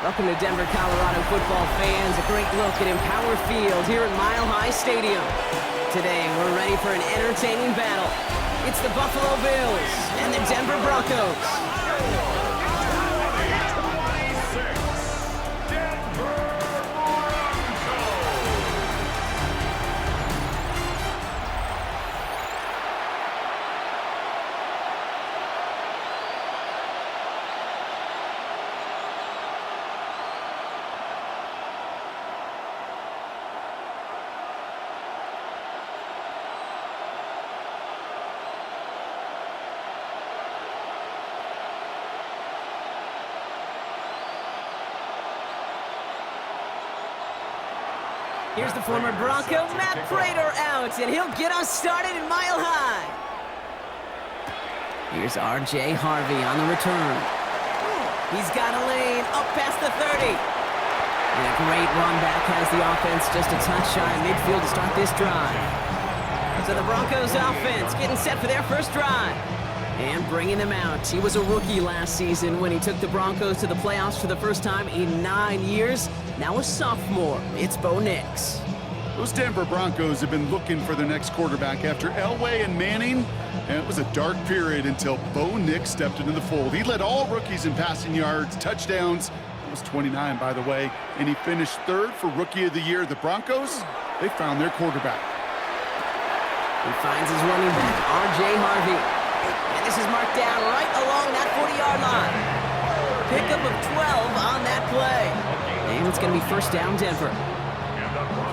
Welcome to Denver, Colorado football fans. A great look at Empower Field here at Mile High Stadium. Today, we're ready for an entertaining battle. It's the Buffalo Bills and the Denver Broncos. Here's the former Bronco, Matt Prater, out, and he'll get us started in Mile High. Here's R.J. Harvey on the return. He's got a lane up past the 30. And a great run back has the offense just a touch shy of midfield to start this drive. So the Broncos offense getting set for their first drive. And bringing them out. He was a rookie last season when he took the Broncos to the playoffs for the first time in 9 years. Now a sophomore, it's Bo Nix. Those Denver Broncos have been looking for their next quarterback after Elway and Manning, and it was a dark period until Bo Nix stepped into the fold. He led all rookies in passing yards, touchdowns. It was 29, by the way, and he finished third for Rookie of the Year. The Broncos, they found their quarterback. He finds his running back, R.J. Harvey. And this is marked down right along that 40-yard line. Pickup of 12 on that play. And it's going to be first down, Denver.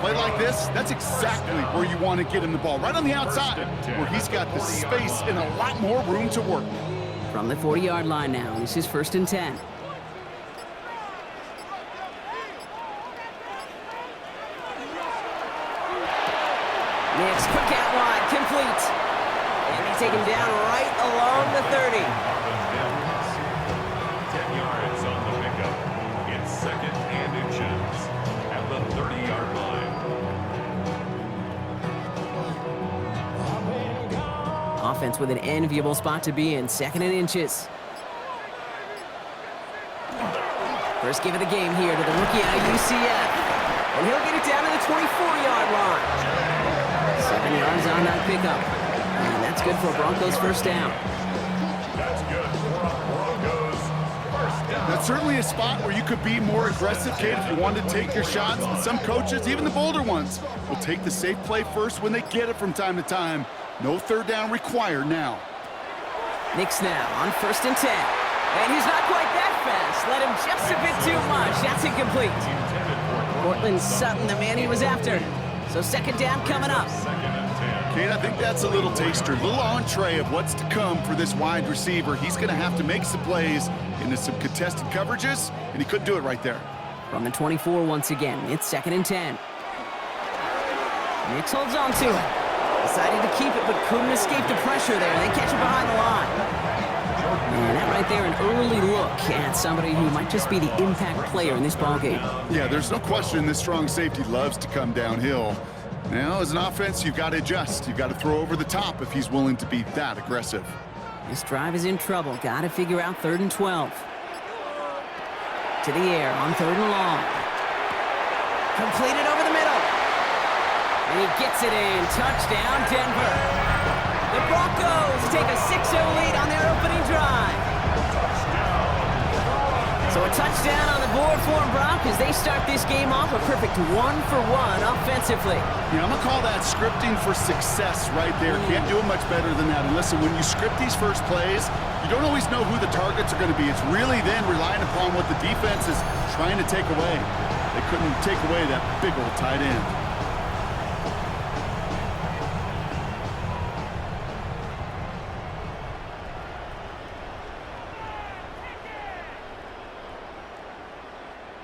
Play like this, that's exactly where you want to get him the ball. Right on the outside, where he's got the space and a lot more room to work. From the 40-yard line now, this is first and 10. Nix, quick out wide, complete. And he's taken down right along the 30. 10 yards on the pickup. It's second and inches at the 30-yard line. Offense with an enviable spot to be in, second and inches. First give of the game here to the rookie out of UCF. And he'll get it down to the 24-yard line. 7 yards on that pickup. And that's good for Broncos first down. That's good for Broncos first down. That's certainly a spot where you could be more aggressive, Kate, if you wanted to take your shots. But some coaches, even the bolder ones, will take the safe play first when they get it from time to time. No third down required now. Nix now on first and 10. And he's not quite that fast. Let him just a bit too much. That's incomplete. Cortland Sutton, the man he was after. So second down coming up. Kate, I think that's a little taster, a little entree of what's to come for this wide receiver. He's going to have to make some plays into some contested coverages, and he couldn't do it right there. From the 24 once again, it's second and 10. Nix holds on to it. Decided to keep it, but couldn't escape the pressure there. They catch it behind the line. And that right there, an early look at somebody who might just be the impact player in this ballgame. Yeah, there's no question this strong safety loves to come downhill. Now, as an offense, you've got to adjust. You've got to throw over the top if he's willing to be that aggressive. This drive is in trouble. Got to figure out third and 12. To the air on third and long. Completed over the middle. And he gets it in. Touchdown, Denver. The Broncos take a 6-0 lead on their opening drive. So a touchdown on the board for Broncos. They start this game off a perfect 1-for-1 offensively. Yeah, I'm going to call that scripting for success right there. Can't do it much better than that. And listen, when you script these first plays, you don't always know who the targets are going to be. It's really then relying upon what the defense is trying to take away. They couldn't take away that big old tight end.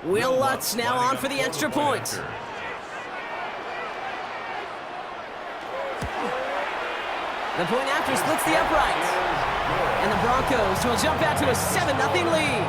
Will Lutz now on for the extra point. The point after splits the uprights. And the Broncos will jump out to a 7-0 lead.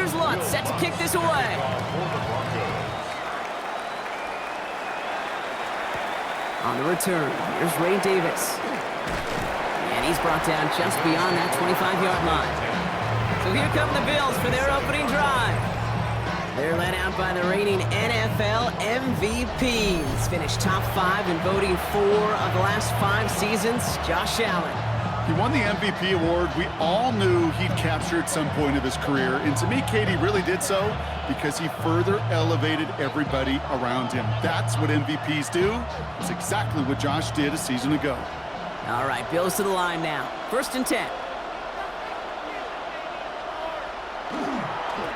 Here's Lutz set to kick this away. On the return, here's Ray Davis. And he's brought down just beyond that 25-yard line. So here come the Bills for their opening drive. They're led out by the reigning NFL MVPs. Finished top 5 in voting 4 of the last 5 seasons, Josh Allen. He won the MVP award. We all knew he'd capture at some point of his career. And to me, Katie really did so because he further elevated everybody around him. That's what MVPs do. It's exactly what Josh did a season ago. All right, Bills to the line now. 1st and 10.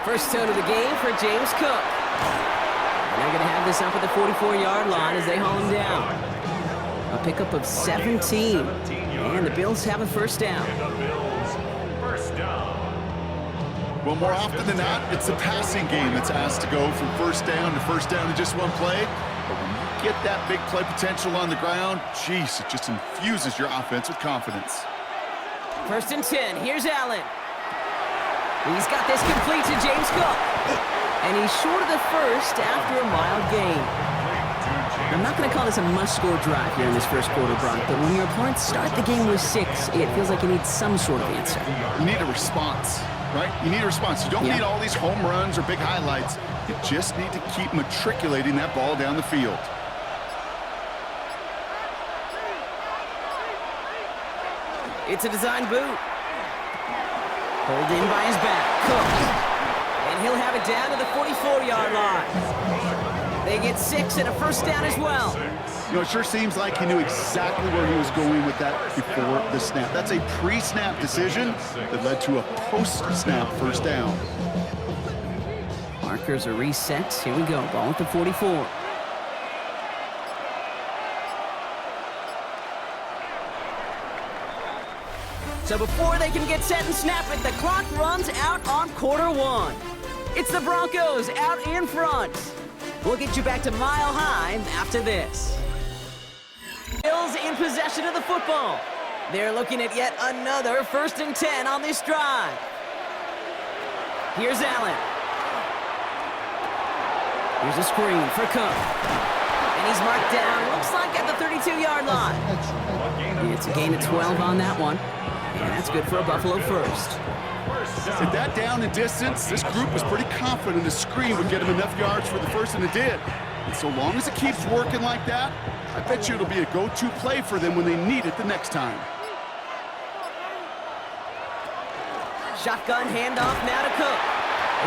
First tone of the game for James Cook. And they're going to have this up at the 44-yard line as they haul him down. A pickup of 17. And the Bills have a first down. Well, more often than not, it's the passing game that's asked to go from first down in just one play. But when you get that big play potential on the ground, geez, it just infuses your offense with confidence. 1st and 10. Here's Allen. He's got this complete to James Cook. And he's short of the first after a mild gain. I'm not going to call this a must-score drive here in this first quarter, Brock, but when your opponents start the game with 6, it feels like you need some sort of answer. You need a response, right? You need a response. You don't need all these home runs or big highlights. You just need to keep matriculating that ball down the field. It's a design boot. Pulled in by his back. Cook. And he'll have it down to the 44-yard line. They get 6 and a first down as well. You know, it sure seems like he knew exactly where he was going with that before the snap. That's a pre-snap decision that led to a post-snap first down. Markers are reset. Here we go. Ball at the 44. So before they can get set and snap it, the clock runs out on quarter 1. It's the Broncos out in front. We'll get you back to Mile High after this. Bills in possession of the football. They're looking at yet another 1st and 10 on this drive. Here's Allen. Here's a screen for Cook. And he's marked down, looks like at the 32-yard line. It's a gain of 12 on that one. And that's good for a Buffalo first. At that down and distance, this group was pretty confident the screen would get him enough yards for the first, and it did. And so long as it keeps working like that, I bet you it'll be a go-to play for them when they need it the next time. Shotgun handoff now to Cook.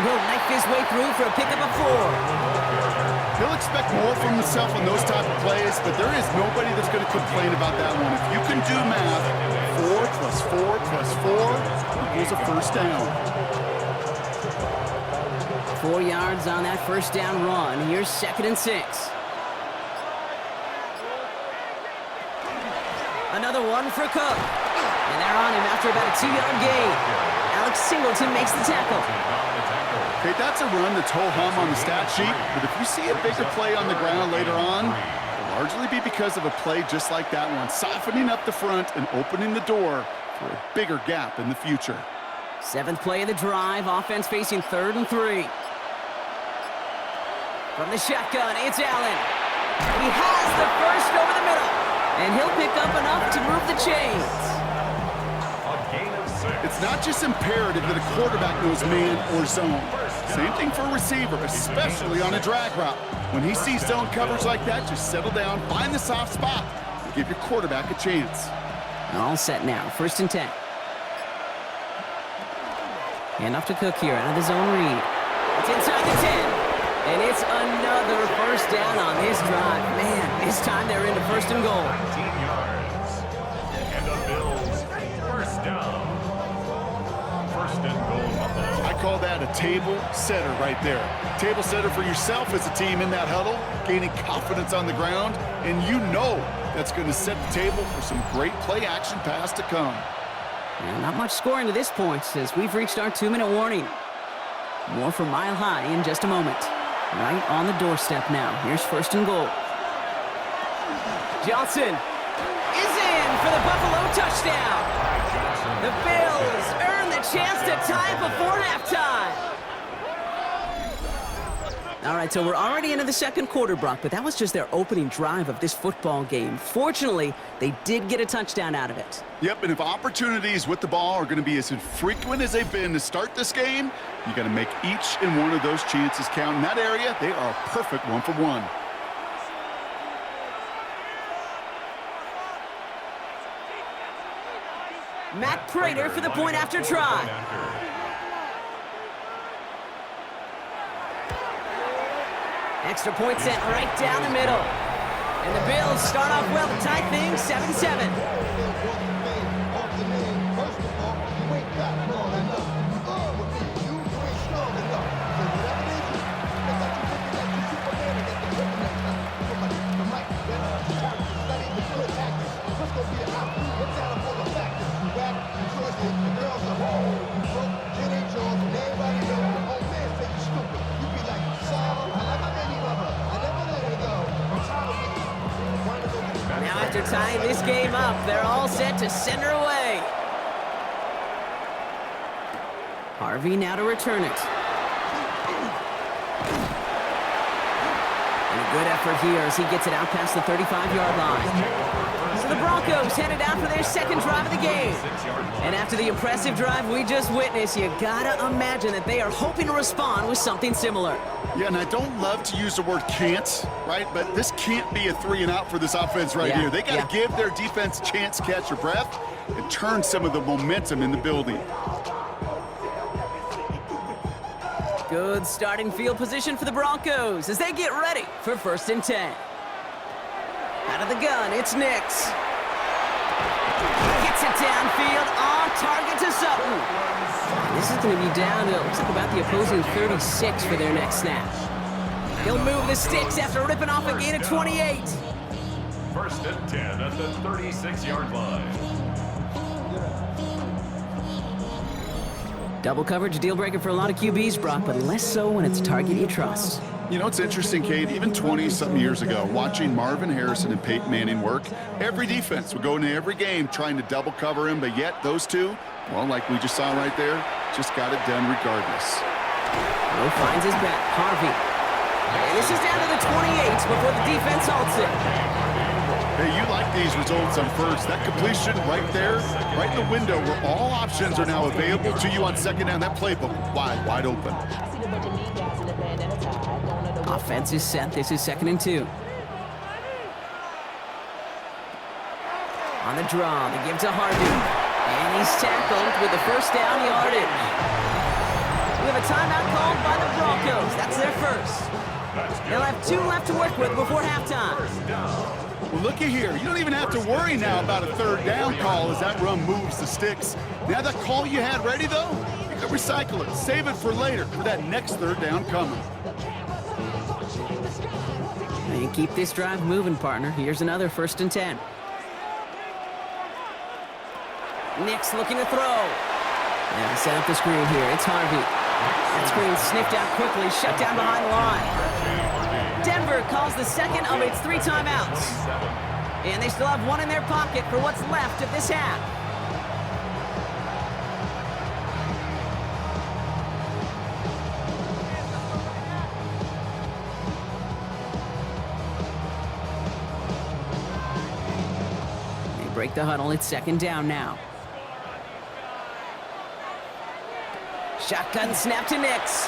And he'll knife his way through for a pickup of 4. He'll expect more from himself on those type of plays, but there is nobody that's going to complain about that one. If you can do math, 4 plus 4 plus 4 equals a first down. 4 yards on that first down run. Here's 2nd and 6. Another one for Cook. And they're on him after about a 2-yard gain. Alex Singleton makes the tackle. Okay, that's a run that's ho-hum on the stat sheet, but if you see a bigger play on the ground later on, it'll largely be because of a play just like that one, softening up the front and opening the door for a bigger gap in the future. 7th play of the drive, offense facing 3rd and 3. From the shotgun, it's Allen. He has the first over the middle, and he'll pick up enough to move the chains. It's not just imperative that a quarterback knows man or zone. Same thing for a receiver, especially on a drag route. When he sees zone coverage like that, just settle down, find the soft spot, and give your quarterback a chance. All set now, 1st and 10. Hand off to Cook here, out of the zone read. It's inside the 10. And it's another first down on this drive. Man, this time they're into 1st and goal. 19 yards. And the Bills, first down. 1st and goal, Buffalo. I call that a table setter right there. Table setter for yourself as a team in that huddle, gaining confidence on the ground, and you know that's going to set the table for some great play action pass to come. And not much scoring to this point as we've reached our 2-minute warning. More from Mile High in just a moment. Right on the doorstep now. Here's 1st and goal. Johnson is in for the Buffalo touchdown. The Bills earn the chance to tie before halftime. All right, so we're already into the second quarter, Brock, but that was just their opening drive of this football game. Fortunately, they did get a touchdown out of it. Yep, and if opportunities with the ball are going to be as infrequent as they've been to start this game, you got to make each and one of those chances count. In that area, they are a perfect 1-for-1. Matt Prater for the point after try. Extra point sent right down the middle. And the Bills start off well to tie things 7-7. After tying this game up, they're all set to send her away. Harvey now to return it. And a good effort here as he gets it out past the 35-yard line. So the Broncos headed out for their second drive of the game. And after the impressive drive we just witnessed, you gotta imagine that they are hoping to respond with something similar. Yeah, and I don't love to use the word can't, right? But this can't be a 3-and-out for this offense right here. They got to give their defense a chance to catch their breath and turn some of the momentum in the building. Good starting field position for the Broncos as they get ready for 1st and 10. Out of the gun, it's Nix. Gets it downfield, on target to Sutton. This is going to be down to, looks like about the opposing 36 for their next snap. He'll move the sticks after ripping off a gain of 28. 1st and 10 at the 36-yard line. Double coverage, deal breaker for a lot of QBs, Brock, but less so when it's a target you trust. You know, it's interesting, Kate, even 20-something years ago, watching Marvin Harrison and Peyton Manning work, every defense would go into every game trying to double cover him, but yet those two, well, like we just saw right there, just got it done regardless. Lowe finds his back, Harvey. And this is down to the 28 before the defense halts it. Hey, you like these results on first. That completion right there, right in the window where all options are now available to you on second down. That playbook wide open. Offense is set. This is 2nd and 2. On the draw, they give to Harvey. And he's tackled with the 1st down yardage. We have a timeout called by the Broncos. That's their first. They'll have 2 left to work with before halftime. Well, looky here. You don't even have to worry now about a 3rd down call as that run moves the sticks. Now that call you had ready, though, you can recycle it. Save it for later for that next 3rd down coming. And keep this drive moving, partner. Here's another 1st and 10. Nix looking to throw. And set up the screen here. It's Harvey. That screen sniffed out quickly, shut down behind the line. Denver calls the second of its 3 timeouts. And they still have 1 in their pocket for what's left of this half. They break the huddle. It's 2nd down now. Shotgun snap to Nix.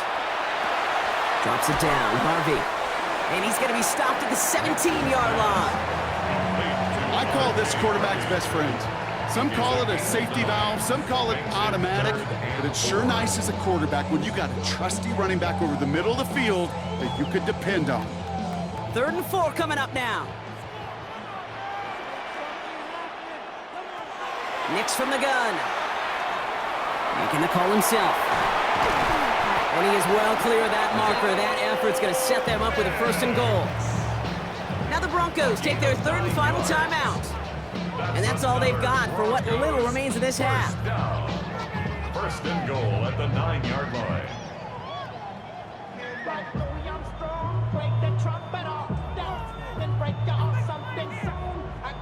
Drops it down, Harvey. And he's going to be stopped at the 17-yard line. I call this quarterback's best friend. Some call it a safety valve, some call it automatic, but it's sure nice as a quarterback when you got a trusty running back over the middle of the field that you could depend on. 3rd and 4 coming up now. Nix from the gun. Making the call himself. And he is well clear of that marker. That effort's going to set them up with a 1st and goal. Now the Broncos take their 3rd and final timeout. And that's all they've got for what little remains of this half. 1st and goal at the 9-yard line.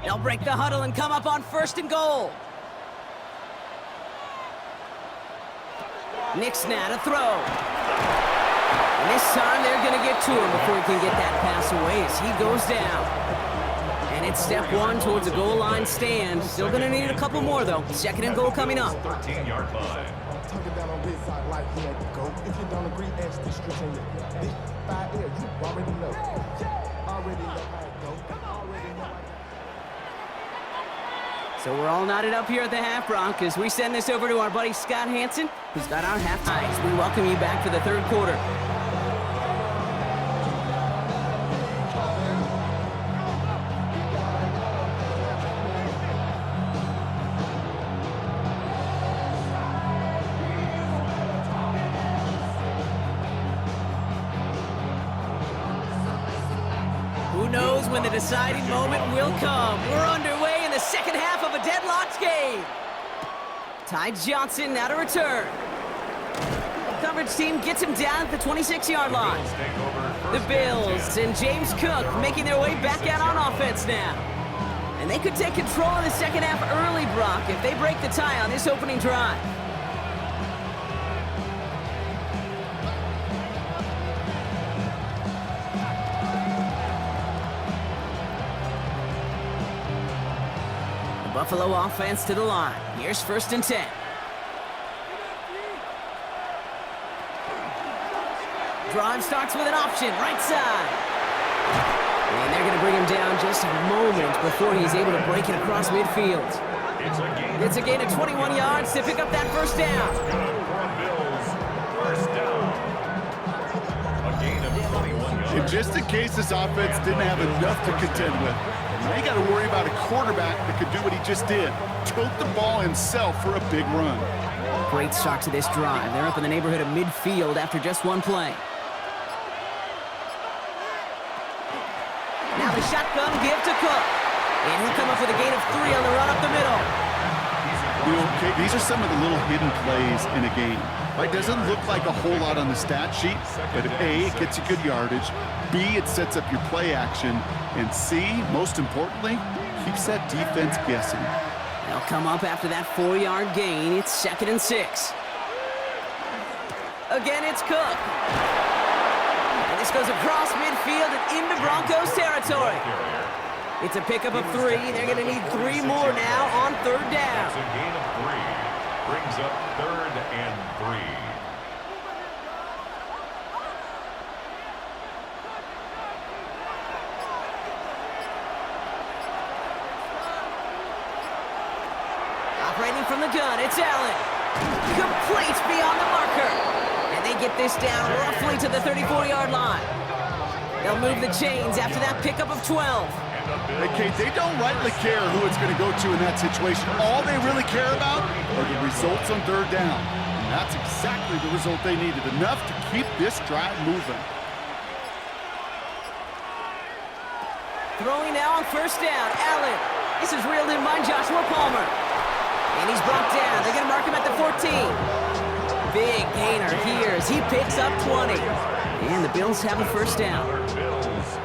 They'll break the huddle and come up on 1st and goal. Nix now to throw. And this time they're going to get to him before he can get that pass away as he goes down. And it's step one towards a goal line stand. Still going to need a couple more, though. Second and goal coming up. 13-yard line. Talking down on his side like he had to go. If you don't agree, ask the streets in your big 5 air. You already know. Already know how it go. Already know how it go. So we're all knotted up here at the half, Bronc, as we send this over to our buddy Scott Hansen, who's got our half ties. We welcome you back for the third quarter. Who knows when the deciding moment will come? We're underway in the second half of a deadlocked game. Ty Johnson now to return. Coverage team gets him down at the 26-yard line. The Bills and James Cook making their way back out on offense now. And they could take control of the second half early, Brock, if they break the tie on this opening drive. Buffalo offense to the line. Here's 1st and 10. Drive starts with an option, right side. And they're going to bring him down just a moment before he's able to break it across midfield. It's a gain of 21 yards to pick up that first down. First down. A gain of 21 yards. And just in case this offense didn't have enough to contend with, now you got to worry about a quarterback that could do what he just did. Tote the ball himself for a big run. Great start to this drive. They're up in the neighborhood of midfield after just one play. Now the shotgun give to Cook. And he'll come up with a gain of 3 on the run up the middle. You know, okay, these are some of the little hidden plays in a game. Right? Doesn't look like a whole lot on the stat sheet, but A, it gets you good yardage. B, it sets up your play action. And C, most importantly, keeps that defense guessing. They'll come up after that 4-yard gain. It's 2nd and 6. Again, it's Cook. And this goes across midfield and into Broncos territory. It's a pickup of 3. They're going to need 3 more now on 3rd down. It's a gain of 3. Brings up 3rd and 3. Operating from the gun, it's Allen. Complete beyond the marker. And they get this down roughly to the 34-yard line. They'll move the chains after that pickup of 12. Hey, Kate, they don't rightly care who it's going to go to in that situation. All they really care about are the results on 3rd down. And that's exactly the result they needed. Enough to keep this drive moving. Throwing now on 1st down, Allen. This is reeled in by Joshua Palmer. And he's brought down. They're going to mark him at the 14. Big gainer here as he picks up 20. And the Bills have a 1st down.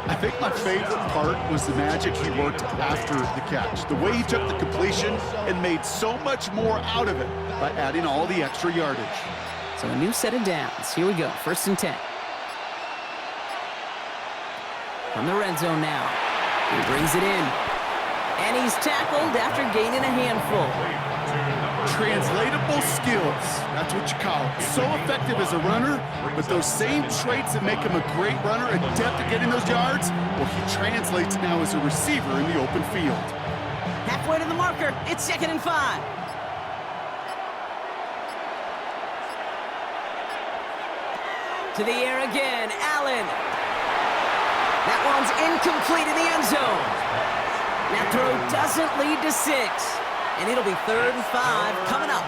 I think my favorite part was the magic he worked after the catch. The way he took the completion and made so much more out of it by adding all the extra yardage. So a new set of downs. Here we go, 1st and 10. From the red zone now. He brings it in. And he's tackled after gaining a handful. Translatable skills, that's what you call it. So effective as a runner, but those same traits that make him a great runner, adept at getting those yards, well, he translates now as a receiver in the open field. Halfway to the marker, it's 2nd and 5. To the air again, Allen. That one's incomplete in the end zone. That throw doesn't lead to 6. And it'll be 3rd and 5 coming up.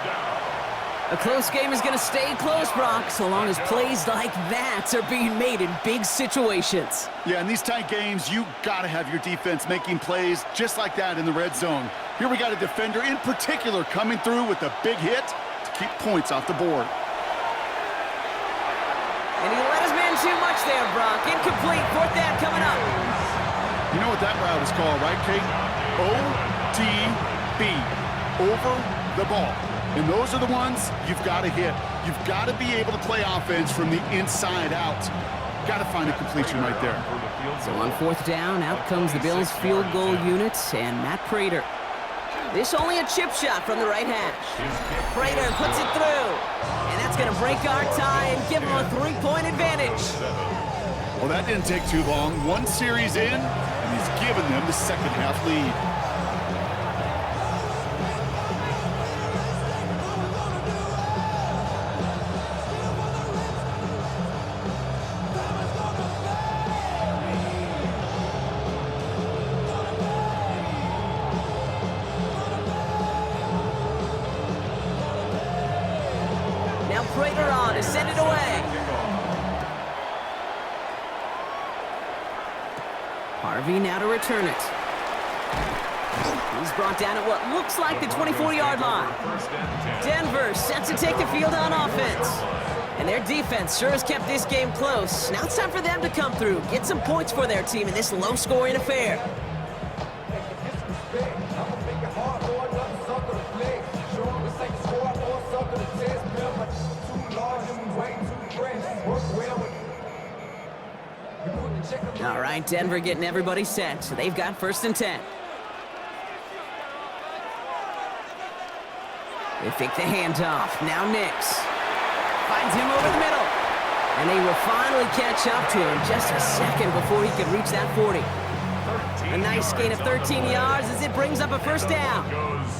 A close game is going to stay close, Brock, so long as plays like that are being made in big situations. Yeah, in these tight games, you got to have your defense making plays just like that in the red zone. Here we got a defender in particular coming through with a big hit to keep points off the board. And he let his man too much there, Brock. Incomplete, 4th down coming up. You know what that route is called, right, Kate? OTB. Over the ball. And those are the ones you've got to hit. You've got to be able to play offense from the inside out. Got to find a completion right there. So on 4th down, out comes the Bills' field goal unit and Matt Prater. This only a chip shot from the right hash. Prater puts it through. And that's going to break our tie and give him a 3-point advantage. Well, that didn't take too long. One series in, and he's given them the second half lead. Now Prater on to send it away. Harvey now to return it. He's brought down at what looks like the 24-yard line. Denver set to take the field on offense. And their defense sure has kept this game close. Now it's time for them to come through, get some points for their team in this low-scoring affair. All right, Denver getting everybody set. So they've got 1st and 10. They fake the handoff. Now Nix finds him over the middle. And they will finally catch up to him just a second before he could reach that 40. A nice gain of 13 yards as it brings up a 1st down.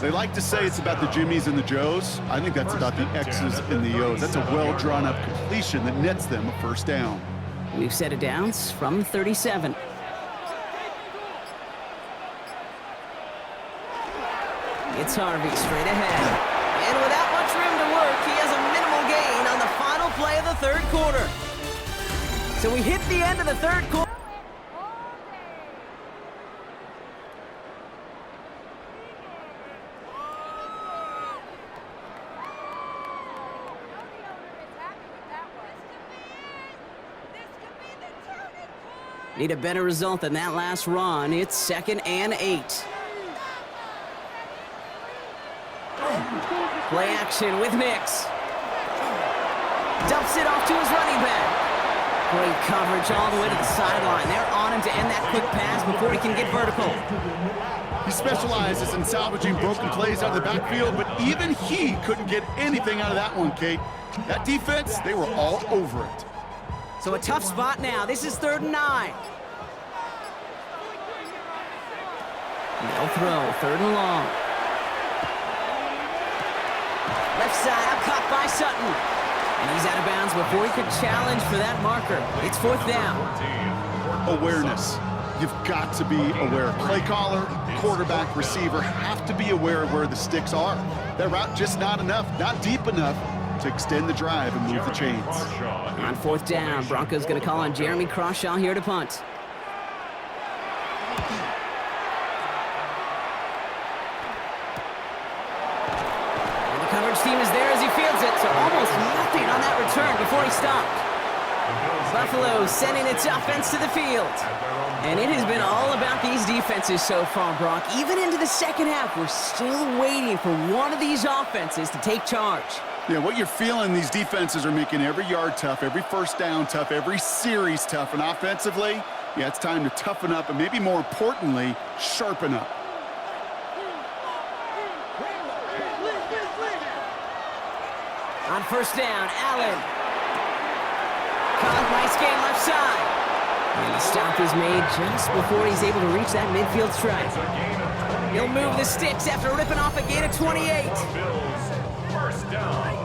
They like to say it's about the Jimmies and the Joes. I think that's about the X's and the O's. That's a well-drawn-up completion that nets them a 1st down. We've set it downs from 37. It's Harvey straight ahead. And without much room to work, he has a minimal gain on the final play of the 3rd quarter. So we hit the end of the 3rd quarter. Need a better result than that last run. It's 2nd and 8. Play action with Nix. Dumps it off to his running back. Great coverage all the way to the sideline. They're on him to end that quick pass before he can get vertical. He specializes in salvaging broken plays out of the backfield, but even he couldn't get anything out of that one, Kate. That defense, they were all over it. So a tough spot now. This is 3rd and 9. They'll throw, 3rd and long. Left side, out caught by Sutton. And he's out of bounds before he could challenge for that marker. It's 4th down. Awareness. You've got to be aware. Play caller, quarterback, receiver have to be aware of where the sticks are. That route just not enough, not deep enough to extend the drive and move the chains. On 4th down, Broncos going to call on Jeremy Crawshaw here to punt. And the coverage team is there as he fields it, so almost nothing on that return before he stopped. Buffalo sending its offense to the field. And it has been all about these defenses so far, Brock. Even into the 2nd half, we're still waiting for one of these offenses to take charge. Yeah, what you're feeling, these defenses are making every yard tough, every 1st down tough, every series tough. And offensively, yeah, it's time to toughen up and maybe more importantly, sharpen up. On 1st down, Allen. Caught, nice game left side. And the stop is made just before he's able to reach that midfield stripe. He'll move the sticks after ripping off a gain of 28. 1st down.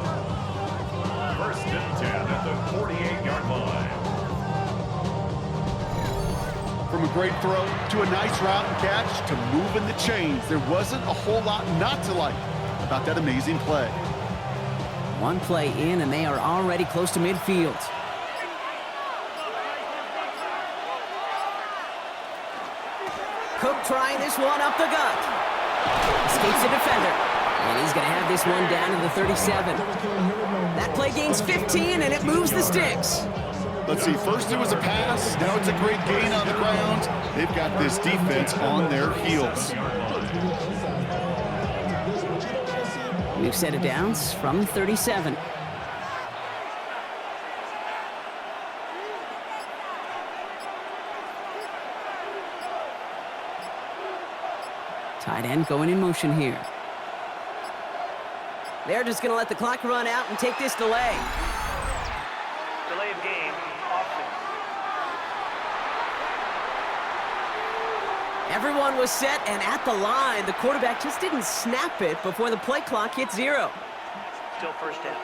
1st and 10 at the 48-yard line. From a great throw to a nice route and catch to moving the chains, there wasn't a whole lot not to like about that amazing play. One play in, and they are already close to midfield. Cook trying this one up the gut. Escapes the defender. And he's going to have this one down to the 37. That play gains 15, and it moves the sticks. Let's see, first it was a pass, now it's a great gain on the ground. They've got this defense on their heels. New set of downs from 37. Tight end going in motion here. They're just going to let the clock run out and take this delay. Delay of game, offense. Everyone was set and at the line. The quarterback just didn't snap it before the play clock hit 0. Still first down.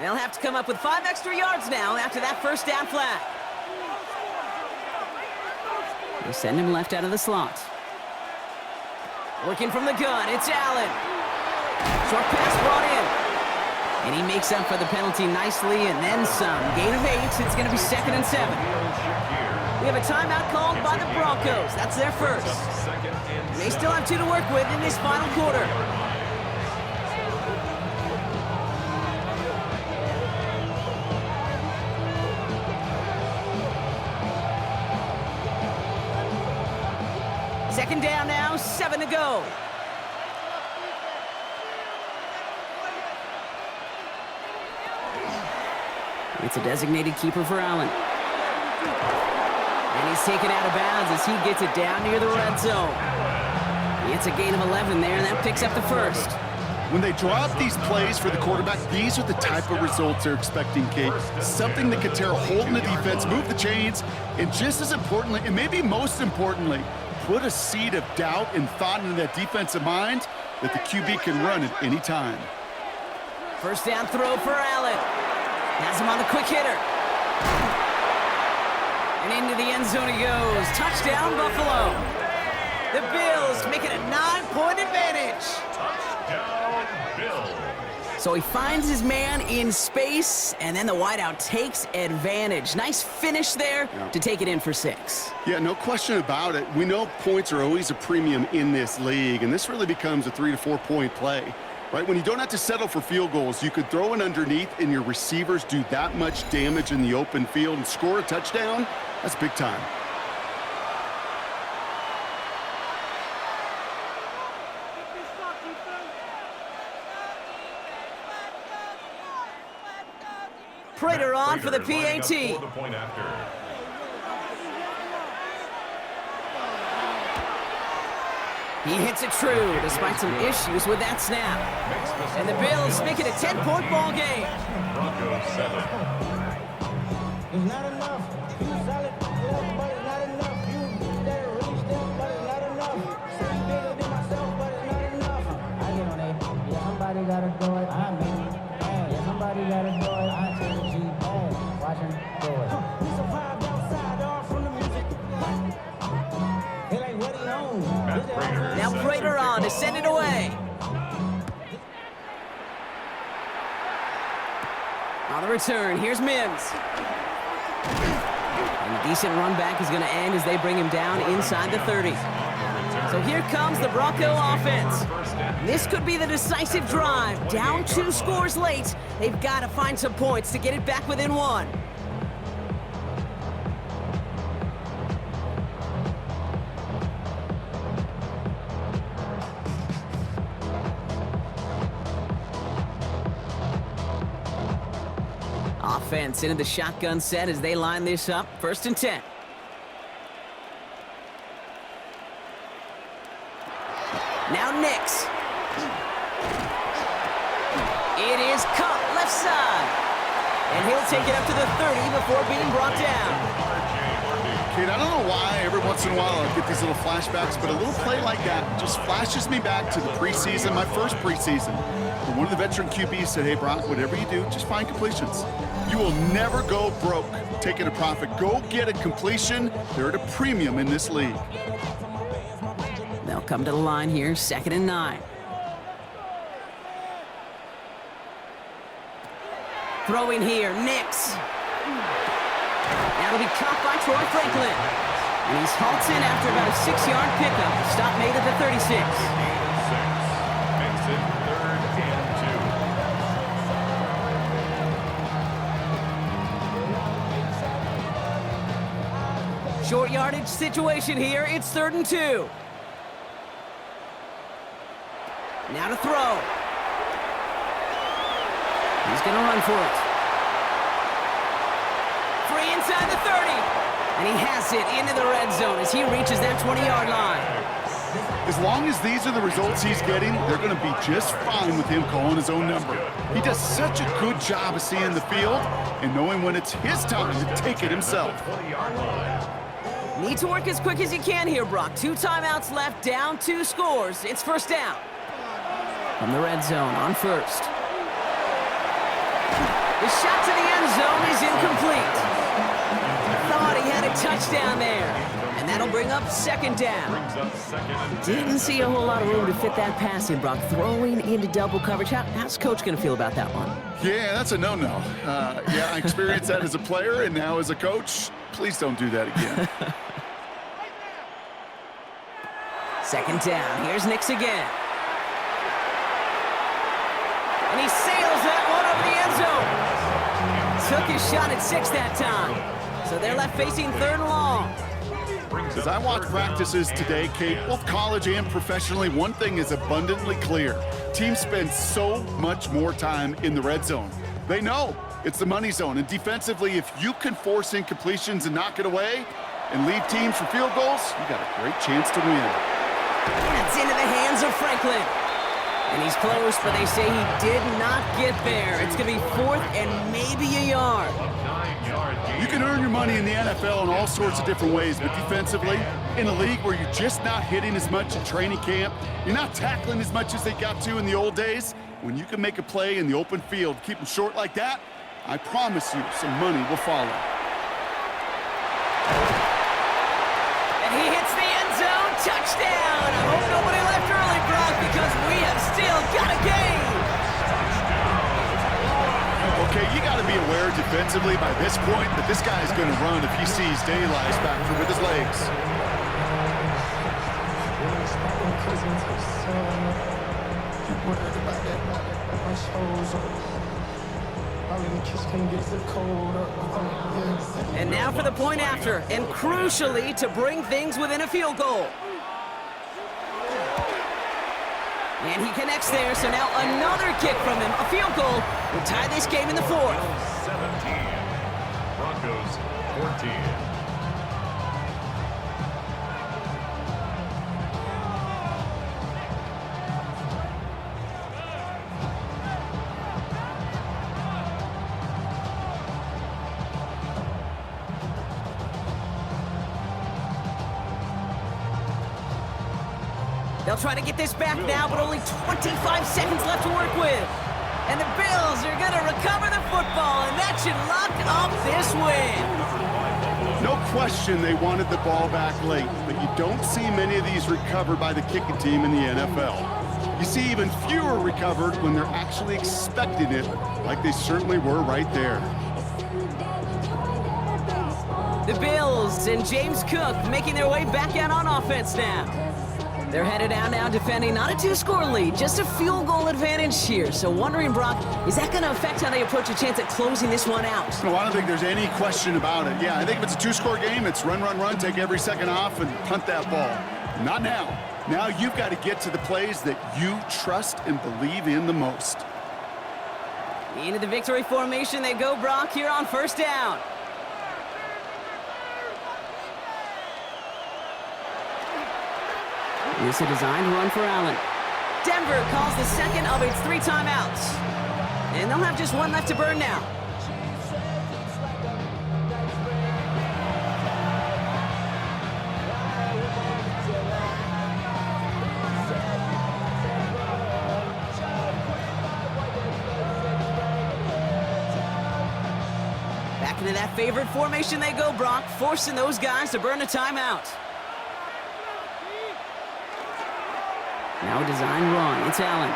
They'll have to come up with 5 extra yards now after that first down flat. They send him left out of the slot. Working from the gun, it's Allen. Short pass brought in. And he makes up for the penalty nicely and then some. Gain of 8, it's going to be 2nd and 7. We have a timeout called by the Broncos. That's their first. They still have 2 to work with in this final quarter. Second down now, 7 to go. It's a designated keeper for Allen. And he's taken out of bounds as he gets it down near the red zone. It's a gain of 11 there, and that picks up the first. When they draw up these plays for the quarterback, these are the type of results they're expecting, Kate. Something that could tear a hole in the defense, move the chains, and just as importantly, and maybe most importantly, put a seed of doubt and thought into that defensive mind that the QB can run at any time. First down throw for Allen. Has him on the quick hitter. And into the end zone he goes. Touchdown, Buffalo. The Bills make it a 9-point advantage. Touchdown, Bills. So he finds his man in space, and then the wideout takes advantage. Nice finish there to take it in for 6. Yeah, no question about it. We know points are always a premium in this league, and this really becomes a 3 to 4 point play. Right? When you don't have to settle for field goals, you could throw it underneath and your receivers do that much damage in the open field and score a touchdown. That's big time. Prater on for the PAT. He hits it true despite some issues with that snap. And the Bills make it a 10-point ball game. Broncos 7. It's not enough. You solid, but it's not enough. You there really still, but it's not enough. Say I'm bigger than myself, but it's not enough. I get on it. Yeah, somebody gotta do it. I mean, yeah, somebody gotta do it. I take a G. Watch him do it. We survived outside, all from the music. It ain't what he owns. Now Prater on to send it away. On the return, here's Mims. And a decent run back is going to end as they bring him down inside the 30. So here comes the Bronco offense. This could be the decisive drive. Down 2 scores late. They've got to find some points to get it back within 1. Offense into the shotgun set as they line this up. 1st and 10. Now Nix. It is caught left side. And he'll take it up to the 30 before being brought down. Kate, I don't know why every once in a while I get these little flashbacks, but a little play like that just flashes me back to the preseason, my first preseason. And one of the veteran QBs said, hey, Brock, whatever you do, just find completions. You will never go broke taking a profit. Go get a completion. They're at a premium in this league. They'll come to the line here, 2nd and 9. Throwing here, Nix. That'll be caught by Troy Franklin. And he's halted after about a 6-yard pickup. Stop made at the 36. Makes it 3rd and 2. Short yardage situation here. It's 3rd and 2. Now to throw. He's going to run for it. Free inside the 30. And he has it into the red zone as he reaches that 20-yard line. As long as these are the results he's getting, they're going to be just fine with him calling his own number. He does such a good job of seeing the field and knowing when it's his time to take it himself. 20-yard line. Need to work as quick as you can here, Brock. 2 timeouts left, down 2 scores. It's first down. From the red zone on first. The shot to the end zone is incomplete. Thought he had a touchdown there. And that'll bring up second down. Brings up second and 10. Didn't see a whole lot of room to fit that pass in, Brock. Throwing into double coverage. How's Coach going to feel about that one? Yeah, that's a no-no. Yeah, I experienced that as a player and now as a coach. Please don't do that again. Second down. Here's Nix again. And he sails that one over the end zone. Took his shot at 6 that time. So they're left facing 3rd and long. As I watch practices today, Kate, both college and professionally, one thing is abundantly clear. Teams spend so much more time in the red zone. They know it's the money zone, and defensively, if you can force incompletions and knock it away and leave teams for field goals, you got a great chance to win. That's into the hands of Franklin. And he's close, but they say he did not get there. It's going to be 4th and maybe a yard. 9-yard gain. You can earn your money in the NFL in all sorts of different ways, but defensively, in a league where you're just not hitting as much in training camp, you're not tackling as much as they got to in the old days, when you can make a play in the open field, keep them short like that, I promise you some money will follow. And he hits the end zone. Touchdown! I hope nobody left early, Brock, because we have still got a game. Okay, you got to be aware defensively by this point that this guy is going to run if he sees daylight factor with his legs. And now for the point after, and crucially to bring things within a field goal. And he connects there, so now another kick from him. A field goal will tie this game in the 4th. 17. Broncos 14. They'll try to get this back now, but only 25 seconds left to work with. And the Bills are going to recover the football, and that should lock up this win. No question they wanted the ball back late, but you don't see many of these recovered by the kicking team in the NFL. You see even fewer recovered when they're actually expecting it, like they certainly were right there. The Bills and James Cook making their way back out on offense now. They're headed out now defending not a 2-score lead, just a field goal advantage here. So wondering, Brock, is that going to affect how they approach a chance at closing this one out? No, I don't think there's any question about it. Yeah, I think if it's a 2-score game, it's run, run, run, take every second off and punt that ball. Not now. Now you've got to get to the plays that you trust and believe in the most. Into the victory formation they go, Brock, here on first down. Here's a designed run for Allen. Denver calls the second of its 3 timeouts. And they'll have just 1 left to burn now. Back into that favorite formation they go, Brock, forcing those guys to burn a timeout. Now a design run. It's Allen.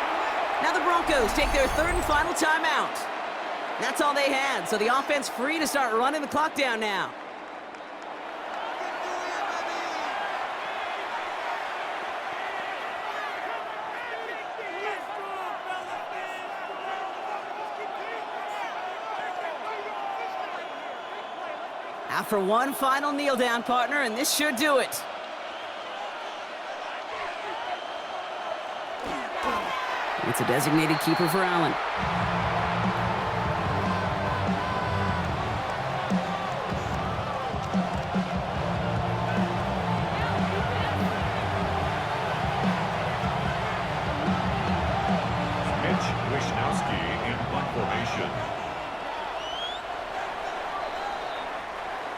Now the Broncos take their 3rd and final timeout. That's all they had, so the offense free to start running the clock down now. After one final kneel down, partner, and this should do it. It's a designated keeper for Allen.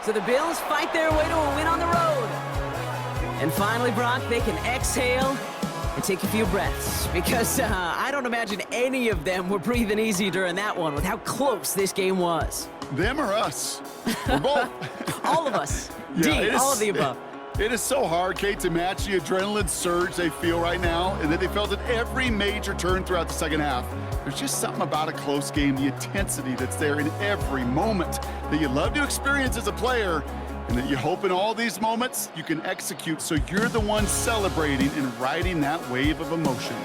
So the Bills fight their way to a win on the road. And finally, Brock, they can exhale and take a few breaths. Because I don't imagine any of them were breathing easy during that one with how close this game was. Them or us? We're both. All of us. Yeah, D, all of the above. It is so hard, Kate, to match the adrenaline surge they feel right now and that they felt at every major turn throughout the second half. There's just something about a close game, the intensity that's there in every moment that you love to experience as a player, and that you hope in all these moments you can execute so you're the one celebrating and riding that wave of emotion.